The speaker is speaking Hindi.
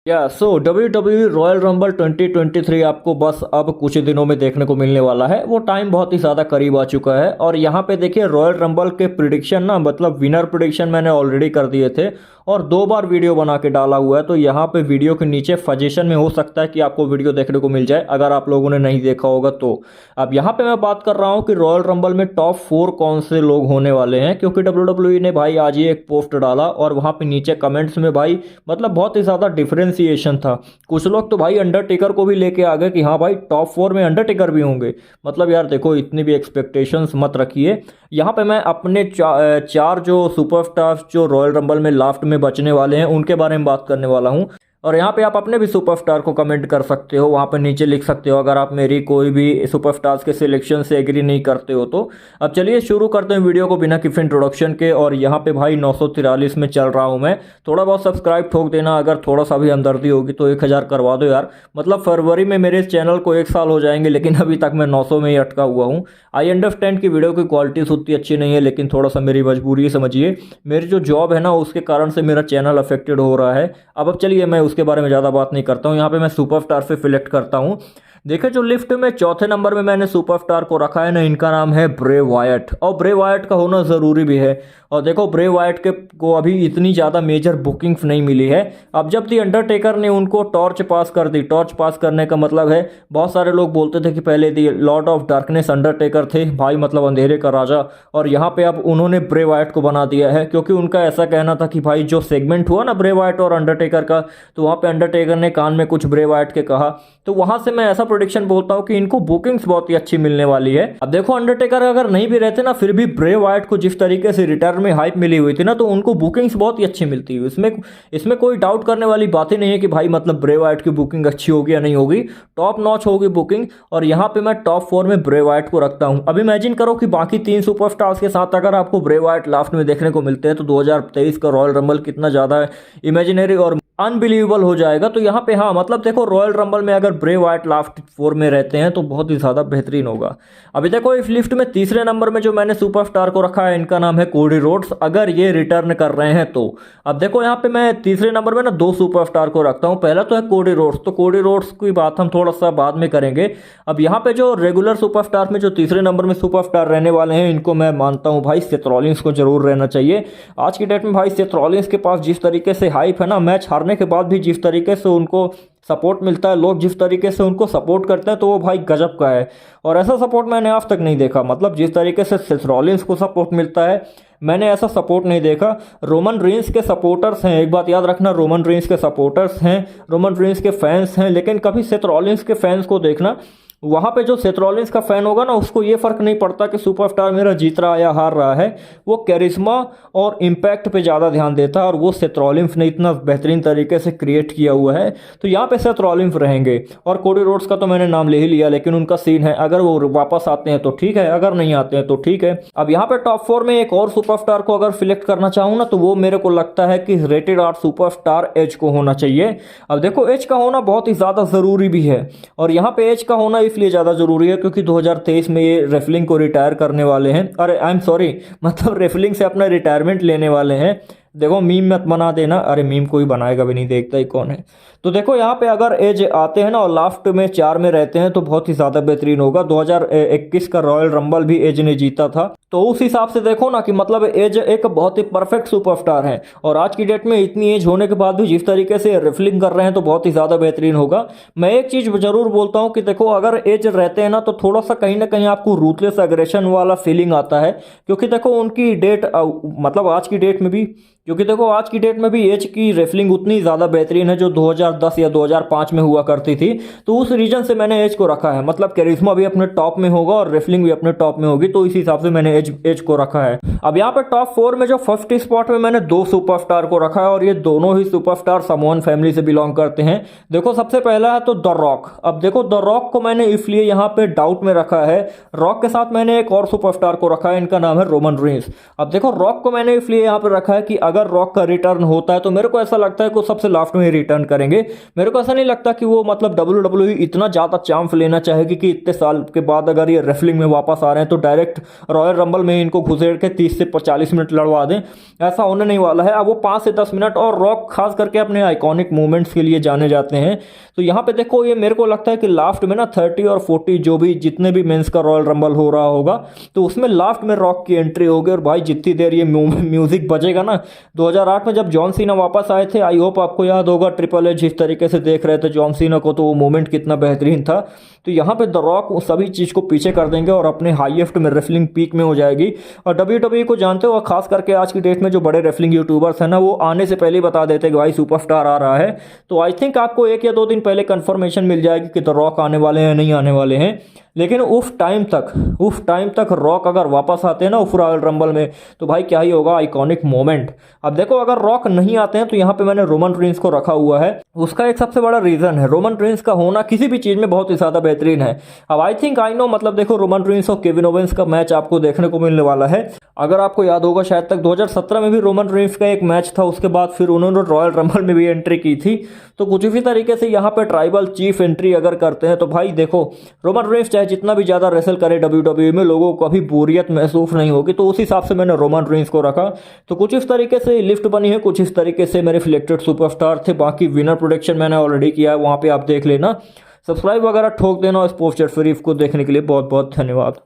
या सो WWE रॉयल रंबल 2023 आपको बस अब कुछ ही दिनों में देखने को मिलने वाला है। वो टाइम बहुत ही ज़्यादा करीब आ चुका है और यहाँ पे देखिए रॉयल रंबल के प्रिडिक्शन ना मतलब विनर प्रिडिक्शन मैंने ऑलरेडी कर दिए थे और 2 बार वीडियो बना के डाला हुआ है। तो यहाँ पे वीडियो के नीचे सजेशन में हो सकता है कि आपको वीडियो देखने को मिल जाए अगर आप लोगों ने नहीं देखा होगा तो। अब यहाँ पे मैं बात कर रहा हूँ कि रॉयल रंबल में टॉप 4 कौन से लोग होने वाले हैं, क्योंकि WWE ने भाई आज ही एक पोस्ट डाला और वहाँ पे नीचे कमेंट्स में भाई मतलब बहुत ही ज़्यादा डिफरेंशिएशन था। कुछ लोग तो भाई अंडरटेकर को भी लेके आ गए कि हाँ भाई टॉप 4 में अंडरटेकर भी होंगे। मतलब यार देखो इतनी भी एक्सपेक्टेशंस मत रखिए। यहाँ पे मैं अपने चार जो सुपरस्टार्स जो रॉयल रंबल में लास्ट में बचने वाले हैं उनके बारे में बात करने वाला हूँ। और यहाँ पे आप अपने भी सुपरस्टार को कमेंट कर सकते हो, वहाँ पे नीचे लिख सकते हो अगर आप मेरी कोई भी सुपरस्टार्स के सिलेक्शन से एग्री नहीं करते हो तो। अब चलिए शुरू करते हैं वीडियो को बिना किसी इंट्रोडक्शन के। और यहाँ पे भाई 943 में चल रहा हूँ मैं। थोड़ा बहुत सब्सक्राइब ठोक देना, अगर थोड़ा सा भी हमदर्दी होगी तो 1000 करवा दो यार। मतलब फरवरी में मेरे चैनल को 1 साल हो जाएंगे लेकिन अभी तक मैं 900 में ही अटका हुआ हूँ। आई अंडरस्टैंड कि वीडियो की क्वालिटी उतनी अच्छी नहीं है, लेकिन थोड़ा सा मेरी मजबूरी समझिए। मेरी जो जॉब है ना उसके कारण से मेरा चैनल अफेक्टेड हो रहा है। अब चलिए मैं उसके बारे में ज़्यादा बात नहीं करता हूँ। यहाँ पे मैं सुपरस्टार से सिलेक्ट करता हूँ। देखिए जो लिस्ट में चौथे नंबर में मैंने सुपरस्टार को रखा है ना, इनका नाम है ब्रे वायट। और ब्रे वायट का होना ज़रूरी भी है। और देखो ब्रे वायट के को अभी इतनी ज़्यादा मेजर बुकिंग्स नहीं मिली है। अब जब दी अंडरटेकर ने उनको टॉर्च पास कर दी, टॉर्च पास करने का मतलब है बहुत सारे लोग बोलते थे कि पहले दी लॉर्ड ऑफ डार्कनेस अंडरटेकर थे भाई, मतलब अंधेरे का राजा। और यहाँ पे अब उन्होंने ब्रे वायट को बना दिया है, क्योंकि उनका ऐसा कहना था कि भाई जो सेगमेंट हुआ ना ब्रे वायट और अंडरटेकर का, तो वहाँ पे अंडरटेकर ने कान में कुछ ब्रे वायट के कहा। तो वहां से मैं ऐसा प्रोडिक्शन बोलता हूं कि इनको बुकिंग्स बहुत ही अच्छी मिलने वाली है। अब देखो अंडरटेकर अगर नहीं भी रहते ना, फिर भी ब्रे वायट को जिस तरीके से रिटर्न में हाइप मिली हुई थी ना, तो उनको बुकिंग्स बहुत ही अच्छी मिलती है। इसमें कोई डाउट करने वाली बात ही नहीं है कि भाई मतलब ब्रे वायट की बुकिंग अच्छी होगी या नहीं होगी, टॉप नॉच होगी बुकिंग। और यहाँ पे मैं टॉप 4 में ब्रे वायट को रखता हूँ। अब इमेजिन करो कि बाकी 3 सुपरस्टार्स के साथ अगर आपको ब्रे वायट लास्ट में देखने को मिलते हैं तो 2023 का रॉयल रंबल कितना ज्यादा इमेजिनरी और अनबिलीवेबल हो जाएगा। तो यहाँ पे हाँ मतलब देखो रॉयल रंबल में अगर ब्रे वायट लास्ट 4 में रहते हैं तो बहुत ही ज़्यादा बेहतरीन होगा। अभी देखो इस लिस्ट में तीसरे नंबर में जो मैंने सुपरस्टार को रखा है इनका नाम है कोडी रोड्स, अगर ये रिटर्न कर रहे हैं तो। अब देखो यहाँ पे मैं तीसरे नंबर में ना 2 सुपरस्टार को रखता हूँ। पहला तो है कोडी रोड्स, तो कोडी रोड्स की बात हम थोड़ा सा बाद में करेंगे। अब यहाँ पे जो रेगुलर सुपरस्टार में जो तीसरे नंबर में सुपरस्टार रहने वाले हैं, इनको मैं मानता हूँ भाई सेथ रॉलिंस को जरूर रहना चाहिए। आज की डेट में भाई सेथ रॉलिंस के पास जिस तरीके से हाइप है ना, मैच हारने के बाद भी जिस तरीके से उनको सपोर्ट मिलता है, लोग जिस तरीके से उनको सपोर्ट करते हैं, तो वो भाई गजब का है। और ऐसा सपोर्ट मैंने आज तक नहीं देखा। मतलब जिस तरीके से सेथ रॉलिंस को सपोर्ट मिलता है मैंने ऐसा सपोर्ट नहीं देखा। रोमन रेंस के सपोर्टर्स हैं, एक बात याद रखना, रोमन रेंस के सपोर्टर्स हैं, रोमन रेंस के फैंस हैं, लेकिन कभी सेथ रॉलिंस के फैंस को देखना, वहाँ पे जो सेथ रॉलिंस का फैन होगा ना उसको ये फर्क नहीं पड़ता कि सुपरस्टार मेरा जीत रहा है या हार रहा है, वो कैरिश्मा और इम्पैक्ट पे ज़्यादा ध्यान देता है। और वो सेथ रॉलिंस ने इतना बेहतरीन तरीके से क्रिएट किया हुआ है, तो यहाँ पे सेथ रॉलिंस रहेंगे। और कोडी रोड्स का तो मैंने नाम ले ही लिया, लेकिन उनका सीन है अगर वो वापस आते हैं तो ठीक है, अगर नहीं आते हैं तो ठीक है। अब यहाँ पे टॉप 4 में एक और सुपरस्टार को अगर सिलेक्ट करना चाहूँ ना, तो वो मेरे को लगता है कि रेटेड आर सुपरस्टार एज को होना चाहिए। अब देखो एज का होना बहुत ही ज़्यादा ज़रूरी भी है, और यहाँ पे एज का होना इसलिए ज़्यादा ज़रूरी है क्योंकि 2023 में ये रेफलिंग को रिटायर करने वाले हैं। अरे आई एम सॉरी, मतलब रेफलिंग से अपना रिटायरमेंट लेने वाले हैं। देखो मीम मत बना देना, अरे मीम कोई बनाएगा भी नहीं, देखता ही कौन है। तो देखो यहाँ पे अगर एज आते हैं ना और लास्ट में 4 में रहते हैं तो बहुत ही ज़्यादा बेहतरीन होगा। 2021 का रॉयल रंबल भी एज ने जीता था, तो उस हिसाब से देखो ना कि मतलब एज एक बहुत ही परफेक्ट सुपरस्टार है। और आज की डेट में इतनी एज होने के बाद भी जिस तरीके से रेफलिंग कर रहे हैं तो बहुत ही ज़्यादा बेहतरीन होगा। मैं एक चीज़ ज़रूर बोलता हूँ कि देखो अगर एज रहते हैं ना तो थोड़ा सा कहीं ना कहीं आपको रूथलेस एग्रेशन वाला फीलिंग आता है, क्योंकि देखो उनकी डेट मतलब आज की डेट में भी, क्योंकि देखो आज की डेट में भी एज की रेफलिंग उतनी ज़्यादा बेहतरीन है जो 2010 या 2005 में हुआ करती थी। तो उस रीजन से मैंने एज को रखा है, मतलब कैरिश्मा भी अपने टॉप में होगा और रेफलिंग भी अपने टॉप में होगी, तो इस हिसाब से मैंने एज को रखा है। अब यहाँ पे टॉप 4 में जो फर्स्ट स्पॉट में मैंने 2 सुपरस्टार को रखा है, और ये दोनों ही सुपरस्टार समोन फैमिली से बिलोंग करते हैं। देखो सबसे पहला है तो द रॉक। अब देखो द रॉक को मैंने इसलिए यहाँ पे डाउट में रखा है, रॉक के साथ मैंने एक और सुपरस्टार को रखा है, इनका नाम है रोमन रेंस। अब देखो रॉक को मैंने इसलिए यहाँ पे रखा है कि अगर अगर रॉक का रिटर्न होता है तो मेरे को ऐसा लगता है कि वो सबसे लास्ट में ही रिटर्न करेंगे। मेरे को ऐसा नहीं लगता कि वो मतलब WWE इतना ज़्यादा चांस लेना चाहेगी कि इतने साल के बाद अगर ये रेसलिंग में वापस आ रहे हैं तो डायरेक्ट रॉयल रंबल में इनको घुसेड़ के 30 से 40 मिनट लड़वा दें। ऐसा होने नहीं वाला है। अब वो 5 से 10 मिनट, और रॉक खास करके अपने आइकॉनिक मूवमेंट्स के लिए जाने जाते हैं। तो यहाँ पे देखो, ये मेरे को लगता है कि लास्ट में ना 30 और 40 जो भी जितने भी मेंस का रॉयल रंबल हो रहा होगा तो उसमें लास्ट में रॉक की एंट्री होगी। और भाई जितनी देर ये म्यूजिक बजेगा ना, 2008 में जब जॉन सीना वापस आए थे, आई होप आपको याद होगा, ट्रिपल एच जिस तरीके से देख रहे थे जॉन सीना को, तो वो मोमेंट कितना बेहतरीन था। तो यहाँ पे द रॉक सभी चीज़ को पीछे कर देंगे और अपने हाईएस्ट में रेसलिंग पीक में हो जाएगी। और WWE को जानते हो, खास करके आज की डेट में जो बड़े रेसलिंग यूट्यूबर्स हैं ना, वो आने से पहले ही बता देते हैं कि भाई सुपरस्टार आ रहा है। तो आई थिंक आपको 1 या 2 दिन पहले कंफर्मेशन मिल जाएगी कि द रॉक आने वाले हैं नहीं आने वाले हैं। लेकिन उस टाइम तक रॉक अगर वापस आते हैं ना उस रॉयल रंबल में, तो भाई क्या ही होगा, आइकॉनिक मोमेंट। अब देखो, अगर रॉक नहीं आते हैं तो यहाँ पे मैंने रोमन रेंस को रखा हुआ है। उसका एक सबसे बड़ा रीजन है, रोमन रेंस का होना किसी भी चीज में बहुत ही ज्यादा बेहतरीन है। अब आई थिंक आई नो, मतलब देखो, रोमन रेंस और केविन ओवेंस का मैच आपको देखने को मिलने वाला है। अगर आपको याद होगा, शायद तक 2017 में भी रोमन रेंस का एक मैच था, उसके बाद फिर उन्होंने रॉयल रंबल में भी एंट्री की थी। तो कुछ इसी तरीके से यहाँ पे ट्राइबल चीफ एंट्री अगर करते हैं तो भाई देखो, रोमन रेंस चाहे जितना भी ज्यादा रेसल करे WWE में, लोगों को कभी बोरियत महसूस नहीं होगी। तो उस हिसाब से मैंने रोमन रेंस को रखा। तो कुछ इस तरीके से लिस्ट बनी है, कुछ इस तरीके से मेरे सिलेक्टेड सुपरस्टार थे। बाकी विनर प्रोडिक्शन मैंने ऑलरेडी किया है, वहां पे आप देख लेना। सब्सक्राइब वगैरह ठोक देना। इस पोस्टर शरीफ को देखने के लिए बहुत बहुत धन्यवाद।